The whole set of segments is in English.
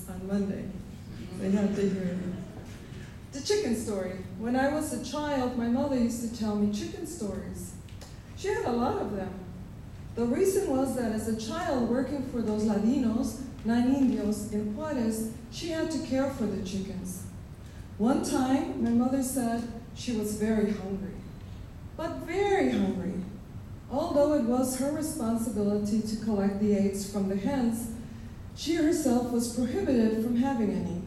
on Monday. They had to hear it. The chicken story. When I was a child, my mother used to tell me chicken stories. She had a lot of them. The reason was that as a child working for those Ladinos, non-Indios, in Juarez, she had to care for the chickens. One time, my mother said she was very hungry, but very hungry. Although it was her responsibility to collect the eggs from the hens, she herself was prohibited from having any.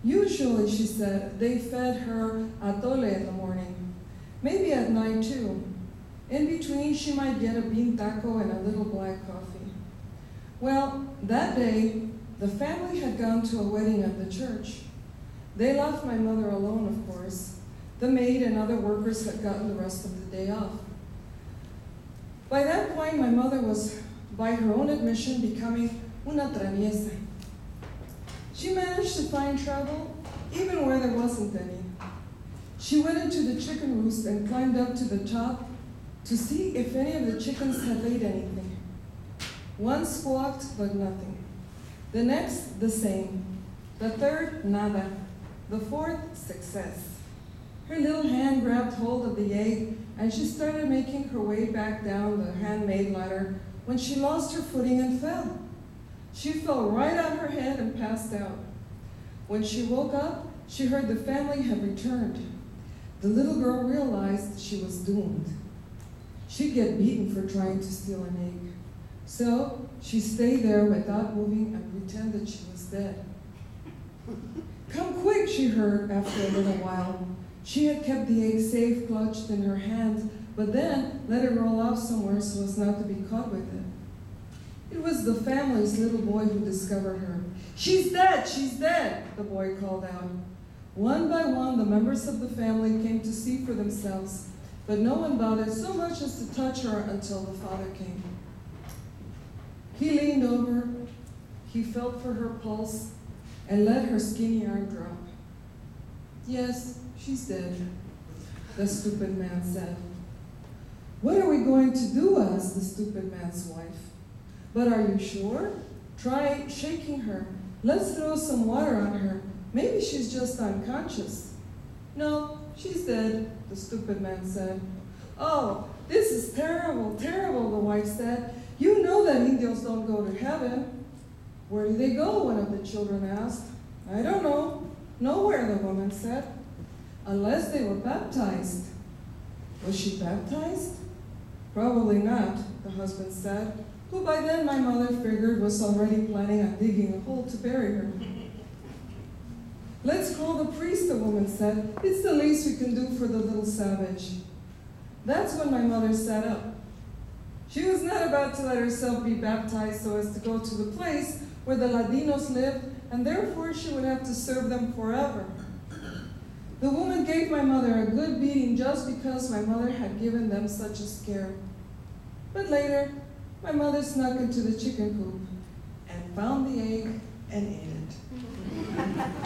Usually, she said, they fed her atole in the morning, maybe at night too. In between, she might get a bean taco and a little black coffee. Well, that day, the family had gone to a wedding at the church. They left my mother alone, of course. The maid and other workers had gotten the rest of the day off. By that point, my mother was, by her own admission, becoming una traviesa. She managed to find trouble even where there wasn't any. She went into the chicken roost and climbed up to the top to see if any of the chickens had laid anything. One squawked, but nothing. The next, the same. The third, nada. The fourth, success. Her little hand grabbed hold of the egg, and she started making her way back down the handmade ladder when she lost her footing and fell. She fell right on her head and passed out. When she woke up, she heard the family had returned. The little girl realized she was doomed. She'd get beaten for trying to steal an egg. So she stayed there without moving and pretended she was dead. Come quick, she heard after a little while. She had kept the egg safe clutched in her hand, but then let it roll off somewhere so as not to be caught with it. It was the family's little boy who discovered her. She's dead, she's dead, the boy called out. One by one, the members of the family came to see for themselves, but no one bothered so much as to touch her until the father came. He leaned over, he felt for her pulse, and let her skinny arm drop. Yes, she's dead, the stupid man said. What are we going to do? Asked the stupid man's wife. But are you sure? Try shaking her. Let's throw some water on her. Maybe she's just unconscious. No, she's dead, the stupid man said. Oh, this is terrible, terrible, the wife said. You know that Indios don't go to heaven. Where do they go? One of the children asked. I don't know. Nowhere, the woman said. Unless they were baptized. Was she baptized? Probably not, the husband said, who by then my mother figured was already planning on digging a hole to bury her. Let's call the priest, the woman said. It's the least we can do for the little savage. That's when my mother sat up. She was not about to let herself be baptized so as to go to the place where the Ladinos lived, and therefore she would have to serve them forever. The woman gave my mother a good beating just because my mother had given them such a scare. But later, my mother snuck into the chicken coop and found the egg and ate it.